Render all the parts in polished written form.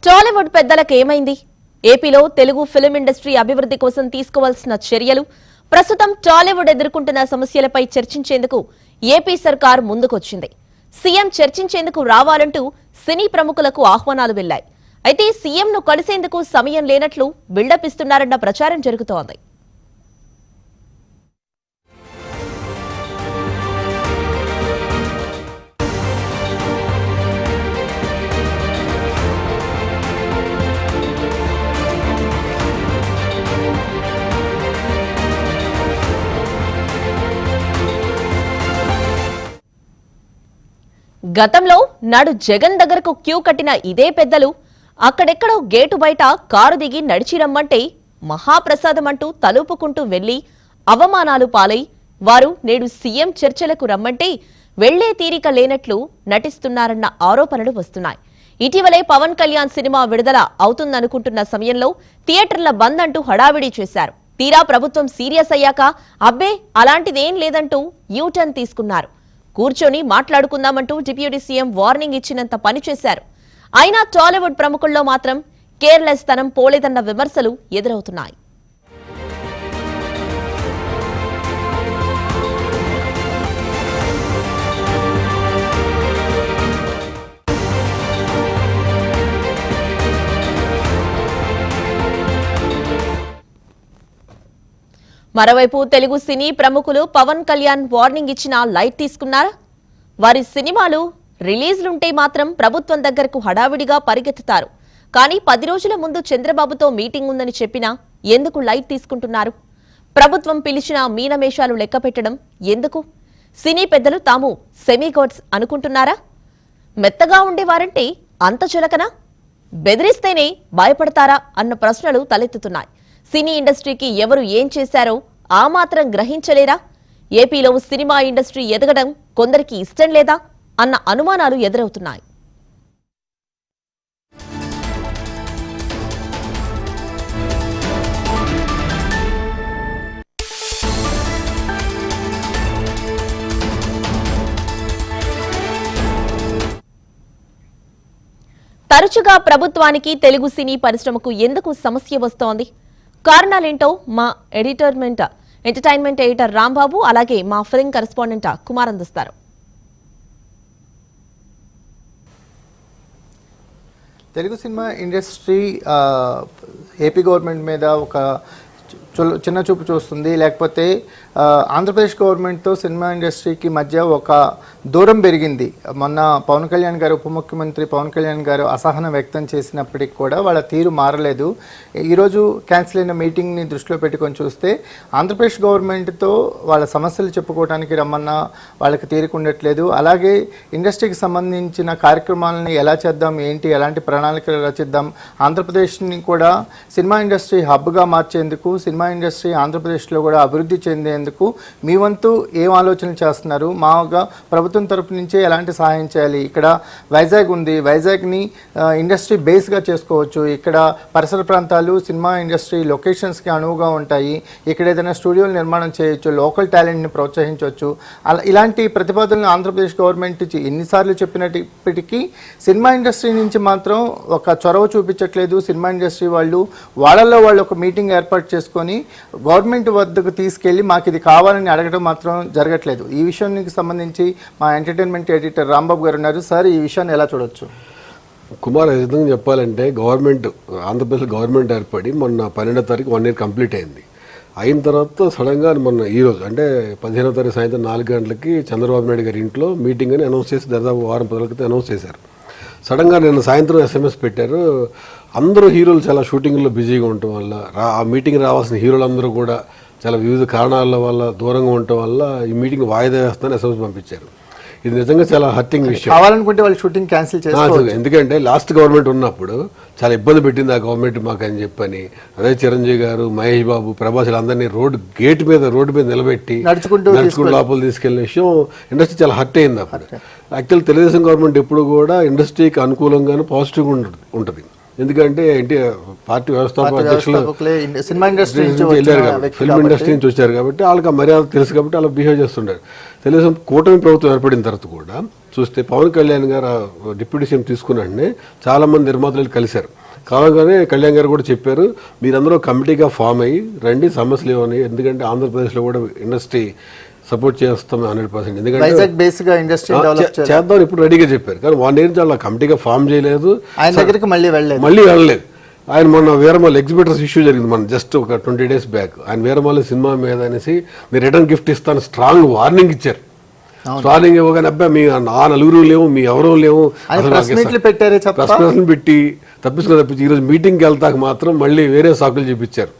టాలీవుడ్ పెద్దలకు ఏమైంది? ఏపీలో తెలుగు ఫిల్మ్ ఇండస్ట్రీ అభివృద్ధి కోసం తీసుకోవాల్సిన చర్యలు, ప్రస్తుతం టాలీవుడ్ ఎదుర్కొంటున్న సమస్యలపై చర్చించేందుకు ఏపీ సర్కార్ ముందుకొచ్చింది. సీఎం చర్చించేందుకు రావాలంటూ సినీ ప్రముఖులకు ఆహ్వానాలు వెళ్లాయి. అయితే సీఎంను కలిసేందుకు సమయం లేనట్లు బిల్డప్ ఇస్తున్నారన్న ప్రచారం జరుగుతోంది. గతంలో నాడు జగన్ దగ్గరకు క్యూ కట్టిన ఇదే పెద్దలు అక్కడెక్కడో గేటు బయట కారు దిగి నడిచి రమ్మంటే మహాప్రసాదం అంటూ తలుపుకుంటూ వెళ్లి అవమానాలు పాలై వారు నేడు సీఎం చర్చలకు రమ్మంటే వెళ్లే తీరిక లేనట్లు నటిస్తున్నారన్న ఆరోపణలు వస్తున్నాయి. ఇటీవలే పవన్ కళ్యాణ్ సినిమా విడుదల అవుతుందనుకుంటున్న సమయంలో థియేటర్ల బంద్ అంటూ హడావిడి చేశారు. తీరా ప్రభుత్వం సీరియస్ అయ్యాక అబ్బే అలాంటిదేం లేదంటూ యూటర్న్ తీసుకున్నారు. కూర్చొని మాట్లాడుకుందామంటూ డిప్యూటీ సీఎం వార్నింగ్ ఇచ్చినంత పనిచేశారు. అయినా టాలీవుడ్ ప్రముఖుల్లో మాత్రం కేర్లెస్ తనం పోలేదన్న విమర్శలు ఎదురవుతున్నాయి. మరోవైపు తెలుగు సినీ ప్రముఖులు పవన్ కళ్యాణ్ వార్నింగ్ ఇచ్చినా లైట్ తీసుకున్నారా? వారి సినిమాలు రిలీజ్లుంటే మాత్రం ప్రభుత్వం దగ్గరకు హడావిడిగా పరిగెత్తుతారు. కానీ 10 రోజుల ముందు చంద్రబాబుతో మీటింగ్ ఉందని చెప్పినా ఎందుకు లైట్ తీసుకుంటున్నారు? ప్రభుత్వం పిలిచిన మీనమేషాలు లెక్కపెట్టడం ఎందుకు? సినీ పెద్దలు తాము సెమీగాడ్స్ అనుకుంటున్నారా? మెత్తగా ఉండేవారంటే అంత చులకనా? బెదిరిస్తేనే భయపడతారా అన్న ప్రశ్నలు తలెత్తుతున్నాయి. సినీ ఇండస్ట్రీకి ఎవరు ఏం చేశారో ఆ మాత్రం గ్రహించలేరా? ఏపీలో సినిమా ఇండస్ట్రీ ఎదగడం కొందరికి ఇష్టం లేదా అన్న అనుమానాలు ఎదురవుతున్నాయి. తరచుగా ప్రభుత్వానికి తెలుగు సినీ పరిశ్రమకు ఎందుకు సమస్య వస్తోంది? కారణాలేంటో మా ఎంటర్టైన్మెంట్ ఎడిటర్ రాంబాబు అలాగే మా ఫిల్మ్ కరెస్పాండెంట్ కుమార్ అందిస్తారు. Telugu cinema industry AP government మీద ఒక చిన్న చూపు చూస్తుంది, లేకపోతే ఆంధ్రప్రదేశ్ గవర్నమెంట్తో సినిమా ఇండస్ట్రీకి మధ్య ఒక దూరం పెరిగింది. మొన్న పవన్ కళ్యాణ్ గారు, ఉప ముఖ్యమంత్రి పవన్ కళ్యాణ్ గారు అసహనం వ్యక్తం చేసినప్పటికీ కూడా వాళ్ళ తీరు మారలేదు. ఈరోజు క్యాన్సిల్ అయిన మీటింగ్ని దృష్టిలో పెట్టుకొని చూస్తే ఆంధ్రప్రదేశ్ గవర్నమెంట్తో వాళ్ళ సమస్యలు చెప్పుకోవడానికి రమ్మన్నా వాళ్ళకి తీరుకుండట్లేదు. అలాగే ఇండస్ట్రీకి సంబంధించిన కార్యక్రమాలని ఎలా చేద్దాం, ఏంటి, ఎలాంటి ప్రణాళికలు రచిద్దాం, ఆంధ్రప్రదేశ్ని కూడా సినిమా ఇండస్ట్రీ హబ్గా మార్చేందుకు, సినిమా ఇండస్ట్రీ ఆంధ్రప్రదేశ్లో కూడా అభివృద్ధి చెందేందుకు మీ వంతు ఏం ఆలోచనలు చేస్తున్నారు? మాగా ప్రభుత్వం తరపు నుంచే ఎలాంటి సహాయం చేయాలి? ఇక్కడ వైజాగ్ ఉంది, వైజాగ్ని ఇండస్ట్రీ బేస్గా చేసుకోవచ్చు. ఇక్కడ పరిసర ప్రాంతాలు సినిమా ఇండస్ట్రీ లొకేషన్స్కి అనువుగా ఉంటాయి. ఇక్కడ ఏదైనా స్టూడియోలు నిర్మాణం చేయొచ్చు, లోకల్ టాలెంట్ని ప్రోత్సహించవచ్చు. ఇలాంటి ప్రతిపాదనలు ఆంధ్రప్రదేశ్ గవర్నమెంట్ ఎన్నిసార్లు చెప్పినప్పటికీ సినిమా ఇండస్ట్రీ నుంచి మాత్రం ఒక చొరవ చూపించట్లేదు. సినిమా ఇండస్ట్రీ వాళ్ళల్లో ఒక మీటింగ్ ఏర్పాటు చేసుకొని గవర్నమెంట్ వద్దకు తీసుకెళ్లి మాకు ఇది కావాలని అడగడం మాత్రం జరగట్లేదు. ఈ విషయానికి సంబంధించి మా ఎంటర్టైన్మెంట్ ఎడిటర్ రాంబాబు గారు ఉన్నారు. సార్, ఈ విషయాన్ని ఎలా చూడొచ్చు? కుమార్, విధంగా చెప్పాలంటే ఆంధ్రప్రదేశ్ గవర్నమెంట్ ఏర్పడి మొన్న 12వ తారీఖు 1 year కంప్లీట్ అయింది. అయిన తర్వాత సడన్గా మొన్న ఈరోజు అంటే 15వ తారీఖు సాయంత్రం 4 గంటలకి చంద్రబాబు నాయుడు గారి ఇంట్లో మీటింగ్ అని అనౌన్స్ చేసి దాదాపు వారం 10 రోజుల క్రితం అనౌన్స్ చేశారు. సడన్గా నిన్న సాయంత్రం SMS పెట్టారు. అందరూ హీరోలు చాలా షూటింగ్లో బిజీగా ఉండటం వల్ల, ఆ మీటింగ్ రావాల్సిన హీరోలు అందరూ కూడా చాలా వివిధ కారణాల వల్ల దూరంగా ఉండటం వల్ల ఈ మీటింగ్ వాయిదా వేస్తానని SMS పంపించారు. ఇది నిజంగా చాలా హర్టింగ్ విషయం. కావాలనుకుంటే వాళ్ళు షూటింగ్ క్యాన్సిల్ చేస్తారు. ఎందుకంటే లాస్ట్ గవర్నమెంట్ ఉన్నప్పుడు చాలా ఇబ్బంది పెట్టింది ఆ గవర్నమెంట్ మాకు అని చెప్పని. అదే చిరంజీవి గారు, మహేష్ బాబు, ప్రభాస్ అందరినీ రోడ్డు మీద నిలబెట్టి నడుచుకుంటూ లోపల తీసుకెళ్లిన విషయం ఇండస్ట్రీ చాలా హర్ట్ అయింది అప్పుడు. యాక్చువల్ తెలుగుదేశం గవర్నమెంట్ ఎప్పుడు కూడా ఇండస్ట్రీకి అనుకూలంగాను పాజిటివ్గా ఉంటుంది. ఎందుకంటే పార్టీ వ్యవస్థాపక అధ్యక్షులు సినిమా ఇండస్ట్రీ నుంచి వెళ్ళారు కాబట్టి, ఫిల్మ్ ఇండస్ట్రీ నుంచి వచ్చారు కాబట్టి వాళ్ళకి ఆ మర్యాద తెలుసు కాబట్టి అలా బిహేవ్ చేస్తుంటారు. తెలుగుదేశం కూటమి ప్రభుత్వం ఏర్పడిన తర్వాత కూడా చూస్తే పవన్ కళ్యాణ్ గారు డిప్యూటీ సీఎం తీసుకున్నాడని చాలా మంది నిర్మాతలు కలిశారు. కావాలనే కళ్యాణ్ గారు కూడా చెప్పారు, మీరందరూ కమిటీగా ఫామ్ అయ్యి రండి, సమస్యలు ఏమని, ఎందుకంటే ఆంధ్రప్రదేశ్లో కూడా ఇండస్ట్రీ సపోర్ట్ చేస్తాం 100%. ఎందుకంటే చేద్దాం ఇప్పుడు రెడీగా చెప్పారు. కానీ 1 year నుంచి అలా కమిటీగా ఫామ్ చేయలేదు, ఆయన దగ్గరికి మళ్ళీ వెళ్ళలేదు. ఆయన మొన్న వీరమాల ఎగ్జిబిటర్స్ ఇష్యూ జరిగింది మన జస్ట్ ఒక 20 days బ్యాక్. ఆయన వీరమాల సినిమా మీద అనేసి మీరు రిటర్న్ గిఫ్ట్ ఇస్తాను స్ట్రాంగ్ వార్నింగ్ ఇచ్చారు. వార్నింగ్ ఇవ్వగానే అబ్బాయి మీ నలుగురు లేవు, మీ ఎవరూ లేవు, పెట్టి తప్పించి ఈరోజు మీటింగ్కి వెళ్తాక మాత్రం మళ్ళీ వేరే సాకులు చూపించారు.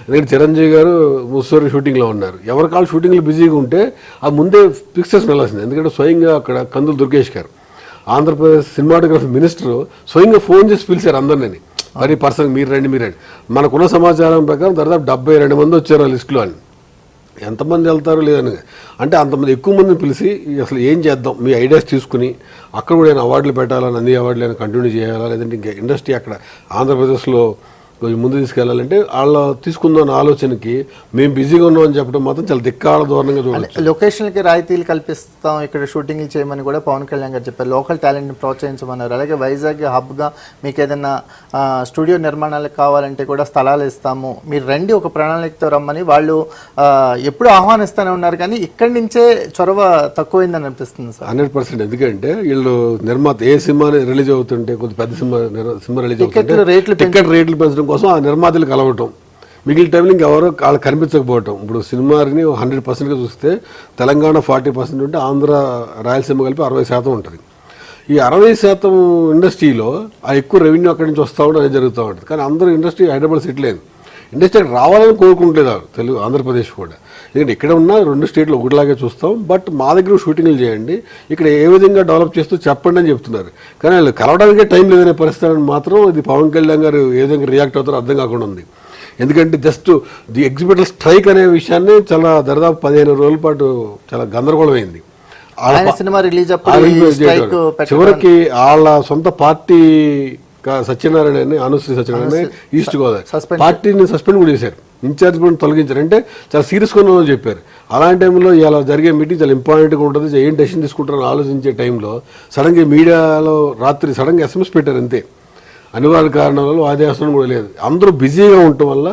ఎందుకంటే చిరంజీవి గారు ముస్సూరి షూటింగ్లో ఉన్నారు. ఎవరి కాళ్ళు షూటింగ్లో బిజీగా ఉంటే అది ముందే ఫిక్స్ చేసుకుని వెళ్ళాల్సింది. ఎందుకంటే స్వయంగా అక్కడ కందులు దుర్గేష్ గారు ఆంధ్రప్రదేశ్ సినిమాటోగ్రఫీ మినిస్టర్ స్వయంగా ఫోన్ చేసి పిలిచారు అందరినీ, మరి పర్సన్ మీరు రండి. మనకున్న సమాచారం ప్రకారం దాదాపు 72 మంది వచ్చారు ఆ లిస్టులో అని. ఎంతమంది వెళ్తారో లేదని అంటే అంతమంది ఎక్కువ మందిని పిలిచి అసలు ఏం చేద్దాం, మీ ఐడియాస్ తీసుకుని అక్కడ కూడా నేను అవార్డులు పెట్టాలా, నంది అవార్డులు అయినా కంటిన్యూ చేయాలా, లేదంటే ఇంకా ఇండస్ట్రీ అక్కడ ఆంధ్రప్రదేశ్లో కొంచెం ముందు తీసుకెళ్లాలంటే వాళ్ళ తీసుకుందాం ఆలోచనకి మేము బిజీగా ఉన్నాం అని చెప్పడం మాత్రం చాలా దిక్కాల దూరంగా చూడాలి. లొకేషన్కి రాయితీలు కల్పిస్తాం, ఇక్కడ షూటింగ్లు చేయమని కూడా పవన్ కళ్యాణ్ గారు చెప్పారు. లోకల్ టాలెంట్ని ప్రోత్సహించమన్నారు. అలాగే వైజాగ్ హబ్గా మీకు ఏదైనా స్టూడియో నిర్మాణాలకు కావాలంటే కూడా స్థలాలు ఇస్తాము, మీరు రండి ఒక ప్రణాళికతో రమ్మని వాళ్ళు ఎప్పుడు ఆహ్వానిస్తూనే ఉన్నారు. కానీ ఇక్కడి నుంచే చొరవ తక్కువైందని అనిపిస్తుంది సార్. 100%. ఎందుకంటే వీళ్ళు నిర్మాత ఏ సినిమా రిలీజ్ అవుతుంటే కొద్ది పెద్ద సినిమా రిలీజ్ అవుతుంటే టికెట్ రేట్లు పెంచడం కోసం ఆ నిర్మాతలు కలవటం, మిగిలిన టైంలో ఇంకెవరో వాళ్ళు కనిపించకపోవటం. ఇప్పుడు సినిమాని 100%గా చూస్తే తెలంగాణ 40% ఉంటే ఆంధ్ర రాయలసీమ కలిపి 60% ఉంటుంది. ఈ 60% ఇండస్ట్రీలో ఆ ఎక్కువ రెవెన్యూ అక్కడి నుంచి వస్తూ ఉంటుంది, అది జరుగుతూ ఉంటుంది. కానీ అందరూ ఇండస్ట్రీ హైదరాబాద్ సెటిల్ అయింది. ఇండస్ట్రీ అక్కడ రావాలని కోరుకుంటలేదు తెలుగు ఆంధ్రప్రదేశ్ కూడా. ఎందుకంటే ఇక్కడ ఉన్న 2 స్టేట్లు ఒకటిలాగే చూస్తాం, బట్ మా దగ్గర షూటింగ్లు చేయండి, ఇక్కడ ఏ విధంగా డెవలప్ చేస్తూ చెప్పండి అని చెప్తున్నారు. కానీ వాళ్ళు కలవడానికే టైం లేదనే పరిస్థితి మాత్రం ఇది పవన్ కళ్యాణ్ గారు ఏ విధంగా రియాక్ట్ అవుతారో అర్థం కాకుండా ఉంది. ఎందుకంటే జస్ట్ ది ఎగ్జిబిటర్ స్ట్రైక్ అనే విషయాన్ని చాలా దాదాపు 15 రోజుల పాటు చాలా గందరగోళమైంది. సినిమా రిలీజ్ చివరికి వాళ్ళ సొంత పార్టీ సత్యనారాయణ అనుశ్రీ సత్యనారాయణ ఈస్ట్ గోదావరి పార్టీని సస్పెండ్ కూడా చేశారు, ఇన్ఛార్జ్ కూడా తొలగించారు. అంటే చాలా సీరియస్గా ఉన్నామని చెప్పారు. అలాంటి టైంలో ఇలా జరిగే మీటింగ్ చాలా ఇంపార్టెంట్గా ఉంటుంది, ఏం డెసిషన్ తీసుకుంటారని ఆలోచించే టైంలో సడన్గా మీడియాలో రాత్రి సడన్గా SMS పెట్టారు. అంతే, అనివార్య కారణాల వల్ల వాయిదాసనం కూడా లేదు. అందరూ బిజీగా ఉండటం వల్ల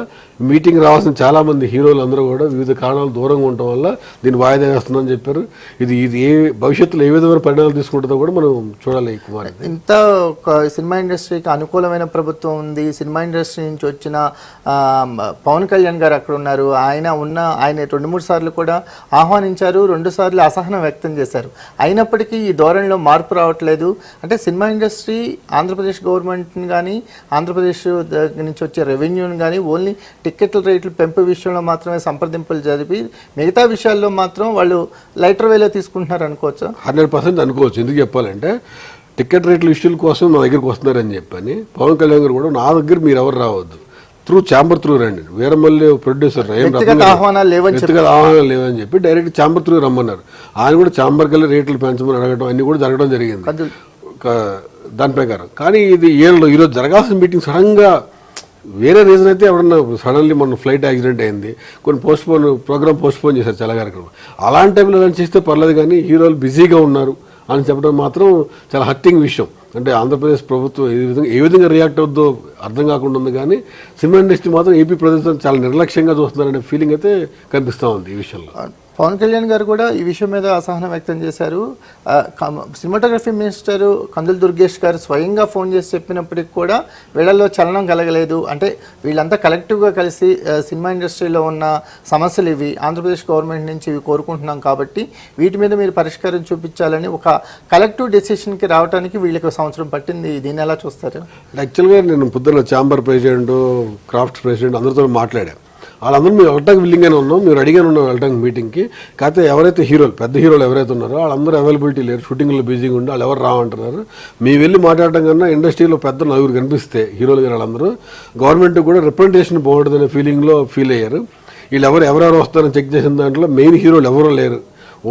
మీటింగ్ రావాల్సిన చాలామంది హీరోలు అందరూ కూడా వివిధ కారణాలు దూరంగా ఉండటం వల్ల దీన్ని వాయిదా వేస్తుందని చెప్పారు. ఇది ఏ భవిష్యత్తులో ఏ విధమైన పరిణామాలు తీసుకుంటుందో కూడా మనం చూడాలి. కుమార్, ఇంత ఒక సినిమా ఇండస్ట్రీకి అనుకూలమైన ప్రభుత్వం ఉంది, సినిమా ఇండస్ట్రీ నుంచి వచ్చిన పవన్ కళ్యాణ్ గారు అక్కడ ఉన్నారు. ఆయన 2-3 సార్లు కూడా ఆహ్వానించారు, 2 సార్లు అసహనం వ్యక్తం చేశారు. అయినప్పటికీ ఈ ధోరణిలో మార్పు రావట్లేదు. అంటే సినిమా ఇండస్ట్రీ ఆంధ్రప్రదేశ్ గవర్నమెంట్ని కానీ ఆంధ్రప్రదేశ్ నుంచి వచ్చే రెవెన్యూని కానీ ఓన్లీ టికెట్ల రేట్లు పెంపు విషయంలో మాత్రమే సంప్రదింపులు జరిపి మిగతా విషయాల్లో మాత్రం వాళ్ళు లైటర్ వేలో తీసుకుంటున్నారు అనుకోవచ్చు. 100% అనుకోవచ్చు. ఎందుకు చెప్పాలంటే టికెట్ రేట్ల విషయాల కోసం మా దగ్గరికి వస్తున్నారని చెప్పని పవన్ కళ్యాణ్ గారు కూడా నా దగ్గర మీరు ఎవరు రావద్దు, ఛాంబర్ త్రూ రండి, వేరమల్లి ప్రొడ్యూసర్ ఆహ్వానాలు లేవని చెప్పి డైరెక్ట్ ఛాంబర్ త్రూ రమ్మన్నారు. ఆయన కూడా ఛాంబర్కి వెళ్ళి రేట్లు పెంచమని అడగడం అన్ని కూడా జరగడం జరిగింది దాని ప్రకారం. కానీ ఇది ఈరోజు జరగాల్సిన మీటింగ్ సడన్గా వేరే రీజన్ అయితే ఎవరన్నా సడన్లీ మొన్న ఫ్లైట్ యాక్సిడెంట్ అయింది, కొన్ని ప్రోగ్రామ్ పోస్ట్పోన్ చేశారు చాలా కార్యక్రమం. అలాంటి టైంలో ఏదైనా చేస్తే పర్లేదు, కానీ హీరోలు బిజీగా ఉన్నారు అని చెప్పడం మాత్రం చాలా హర్టింగ్ విషయం. అంటే ఆంధ్రప్రదేశ్ ప్రభుత్వం ఏ విధంగా రియాక్ట్ అవుద్దో అర్థం కాకుండా ఉంది. కానీ సినిమా ఇండస్ట్రీ మాత్రం ఏపీ ప్రభుత్వం చాలా నిర్లక్ష్యంగా చూస్తున్నారనే ఫీలింగ్ అయితే కనిపిస్తూ ఉంది ఈ విషయంలో. పవన్ కళ్యాణ్ గారు కూడా ఈ విషయం మీద అసహనం వ్యక్తం చేశారు. సినిమాటోగ్రఫీ మినిస్టర్ కందులు దుర్గేష్ గారు స్వయంగా ఫోన్ చేసి చెప్పినప్పటికి కూడా వీళ్ళల్లో చలనం కలగలేదు. అంటే వీళ్ళంతా కలెక్టివ్గా కలిసి సినిమా ఇండస్ట్రీలో ఉన్న సమస్యలు ఇవి, ఆంధ్రప్రదేశ్ గవర్నమెంట్ నుంచి ఇవి కోరుకుంటున్నాం కాబట్టి వీటి మీద మీరు పరిష్కారం చూపించాలని ఒక కలెక్టివ్ డెసిషన్కి రావడానికి వీళ్ళకి 1 సంవత్సరం పట్టింది. దీన్ని ఎలా చూస్తారు? యాక్చువల్గా నేను పొద్దున్న ఛాంబర్ ప్రెసిడెంట్, క్రాఫ్ట్స్ ప్రెసిడెంట్ అందరితో మాట్లాడాను. వాళ్ళందరూ మేము వెళ్ళటానికి విల్లింగ్గానే ఉన్నాం, మీరు అడిగానే ఉన్నాం వెళ్ళడానికి మీటింగ్కి. కాకపోతే ఎవరైతే హీరోలు పెద్ద హీరోలు ఎవరైతే ఉన్నారో వాళ్ళందరూ అవైలబిలిటీ లేరు, షూటింగ్లో బిజీగా ఉండి వాళ్ళు ఎవరు రావంటున్నారు. మేము వెళ్ళి మాట్లాడటం కన్నా ఇండస్ట్రీలో పెద్ద 4 కనిపిస్తే హీరోలు గారు వాళ్ళందరూ గవర్నమెంట్ కూడా రిప్రజెంటేషన్ బాగుంటుందనే ఫీలింగ్లో ఫీల్ అయ్యారు. వీళ్ళు ఎవరెవరు వస్తారని చెక్ చేసిన దాంట్లో మెయిన్ హీరోలు ఎవరూ లేరు,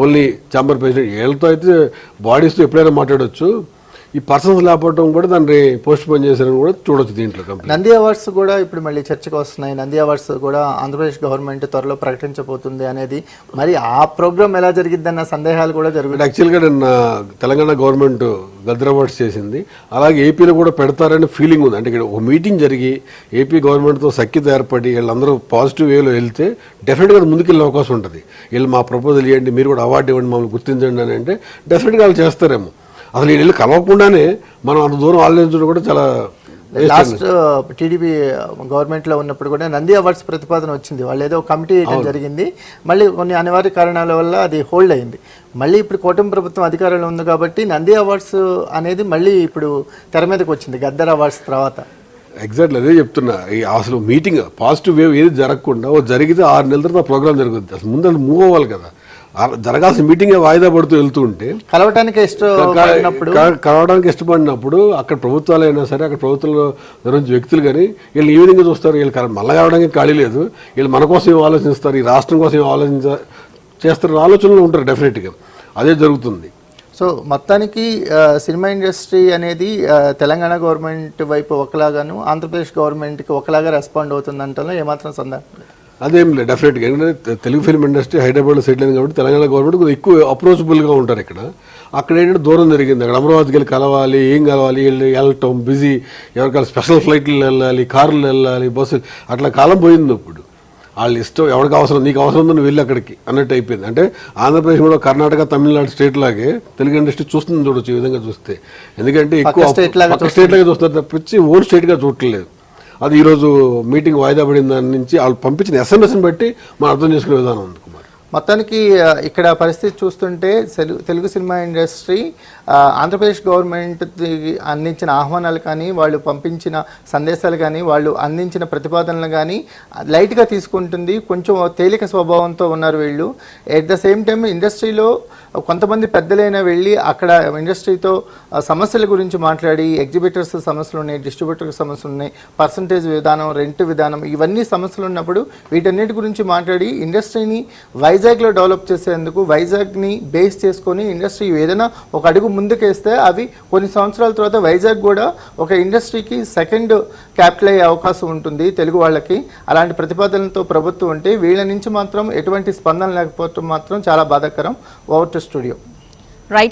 ఓన్లీ ఛాంబర్ ప్రెసిడెంట్. వీళ్ళతో అయితే బాడీస్తో ఎప్పుడైనా మాట్లాడవచ్చు, ఈ పర్సన్స్ లేకపోవడం కూడా దాన్ని పోస్ట్ పోన్ చేశారని కూడా చూడొచ్చు దీంట్లో కంప్లీట్. నంది అవార్డ్స్ కూడా ఇప్పుడు మళ్ళీ చర్చకు వస్తున్నాయి. నంది అవార్డ్స్ కూడా ఆంధ్రప్రదేశ్ గవర్నమెంట్ త్వరలో ప్రకటించబోతుంది అనేది, మరి ఆ ప్రోగ్రామ్ ఎలా జరిగిద్దన్న సందేహాలు కూడా జరుగుతాయి. యాక్చువల్గా నిన్న తెలంగాణ గవర్నమెంట్ గద్దర్ అవార్డ్స్ చేసింది, అలాగే ఏపీలో కూడా పెడతారనే ఫీలింగ్ ఉంది. అంటే ఇక్కడ ఒక మీటింగ్ జరిగి ఏపీ గవర్నమెంట్తో సఖ్యత ఏర్పడి వీళ్ళందరూ పాజిటివ్ వేలో వెళ్తే డెఫినెట్గా ముందుకెళ్ళే అవకాశం ఉంటుంది. వీళ్ళు మా ప్రపోజల్ ఇవ్వండి, మీరు కూడా అవార్డు ఇవ్వండి, మమ్మల్ని గుర్తించండి అని అంటే డెఫినెట్గా వాళ్ళు చేస్తారేమో. అసలు వీళ్ళు కలవకుండానే మనం అంత దూరం ఆలోచించడం కూడా చాలా లాస్ట్ టీడీపీ గవర్నమెంట్లో ఉన్నప్పుడు కూడా నంది అవార్డ్స్ ప్రతిపాదన వచ్చింది. వాళ్ళు ఏదో కమిటీ వేయడం జరిగింది, మళ్ళీ కొన్ని అనివార్య కారణాల వల్ల అది హోల్డ్ అయింది. మళ్ళీ ఇప్పుడు కూటమి ప్రభుత్వం అధికారంలో ఉంది కాబట్టి నంది అవార్డ్స్ అనేది మళ్ళీ ఇప్పుడు తెర మీదకి వచ్చింది గద్దర్ అవార్డ్స్ తర్వాత. ఎగ్జాక్ట్లీ అదే చెప్తున్నా. అసలు మీటింగ్ పాజిటివ్ వేవ్ ఏది జరగకుండా జరిగితే 6 నెలల తర్వాత ప్రోగ్రామ్ జరుగుతుంది. అసలు ముందు అది మూవ్ అవ్వాలి కదా. జరగాల్సిన మీటింగ్ వాయిదా పడుతూ వెళ్తూ ఉంటే కలవడానికి ఇష్టపడినప్పుడు అక్కడ ప్రభుత్వాలైనా సరే, అక్కడ ప్రభుత్వంలో నిర్వహించే వ్యక్తులు కానీ వీళ్ళు ఈ విధంగా చూస్తారు. వీళ్ళు మళ్ళీ కావడానికి ఖాళీ లేదు, వీళ్ళు మన కోసం ఏం ఆలోచిస్తారు, ఈ రాష్ట్రం కోసం ఏం చేస్తారు ఆలోచనలు ఉంటారు. డెఫినెట్గా అదే జరుగుతుంది. సో మొత్తానికి సినిమా ఇండస్ట్రీ అనేది తెలంగాణ గవర్నమెంట్ వైపు ఒకలాగాను ఆంధ్రప్రదేశ్ గవర్నమెంట్కి ఒకలాగా రెస్పాండ్ అవుతుందంటే ఏమాత్రం సందేహం అదేం లేదు. డెఫినెట్గా ఎందుకంటే తెలుగు ఫిల్మ్ ఇండస్ట్రీ హైదరాబాద్లో సెటిల్ అయింది కాబట్టి తెలంగాణ గవర్నమెంట్ కొద్దిగా ఎక్కువ అప్రోచబుల్గా ఉంటారు. అక్కడ ఏంటంటే దూరం జరిగింది. అక్కడ అమరావతికి వెళ్ళి కలవాలి, ఏం కలవాలి, వెళ్ళటం బిజీ, ఎవరికైనా స్పెషల్ ఫ్లైట్లు వెళ్ళాలి, కార్లు వెళ్ళాలి, బస్సులు, అట్లా కాలం పోయింది. ఇప్పుడు వాళ్ళు ఇష్టం, ఎవరికి అవసరం, నీకు అవసరం ఉందో నువ్వు వెళ్ళి అక్కడికి అన్నట్టు అయిపోయింది. అంటే ఆంధ్రప్రదేశ్ కూడా కర్ణాటక, తమిళనాడు స్టేట్ లాగే తెలుగు ఇండస్ట్రీ చూస్తుంది చూడొచ్చు ఈ విధంగా చూస్తే. ఎందుకంటే ఎక్కువ స్టేట్ లాగా చూస్తారు తప్పించి ఓన్ స్టేట్గా చూడట్లేదు. అది ఈరోజు మీటింగ్ వాయిదా పడిన దాని నుంచి వాళ్ళు పంపించిన ఎస్ఎంఎస్ని బట్టి మనం అర్థం చేసుకునే విధానం ఉంది. మొత్తానికి ఇక్కడ పరిస్థితి చూస్తుంటే Telugu cinema industry Andhra Pradesh government అందించిన ఆహ్వానాలు కానీ, వాళ్ళు పంపించిన సందేశాలు కానీ, వాళ్ళు అందించిన ప్రతిపాదనలు కానీ లైట్గా తీసుకుంటుంది. కొంచెం తేలిక స్వభావంతో ఉన్నారు వీళ్ళు. ఎట్ ద సేమ్ టైం ఇండస్ట్రీలో కొంతమంది పెద్దలైనా వెళ్ళి అక్కడ ఇండస్ట్రీతో సమస్యల గురించి మాట్లాడి, ఎగ్జిబిటర్స్ సమస్యలు ఉన్నాయి, డిస్ట్రిబ్యూటర్ సమస్యలు ఉన్నాయి, పర్సంటేజ్ విధానం, రెంట్ విధానం, ఇవన్నీ సమస్యలు ఉన్నప్పుడు వీటన్నిటి గురించి మాట్లాడి ఇండస్ట్రీని వైజాగ్లో డెవలప్ చేసేందుకు, వైజాగ్ని బేస్ చేసుకొని ఇండస్ట్రీ ఏదైనా ఒక అడుగు ముందుకేస్తే అవి కొన్ని సంవత్సరాల తర్వాత వైజాగ్ కూడా ఒక ఇండస్ట్రీకి సెకండ్ క్యాపిటల్ అయ్యే అవకాశం ఉంటుంది తెలుగు వాళ్ళకి. అలాంటి ప్రతిపాదనలతో ప్రభుత్వం ఉంటే వీళ్ళ నుంచి మాత్రం ఎటువంటి స్పందన లేకపోవడం మాత్రం చాలా బాధాకరం. Over to studio. రైట్.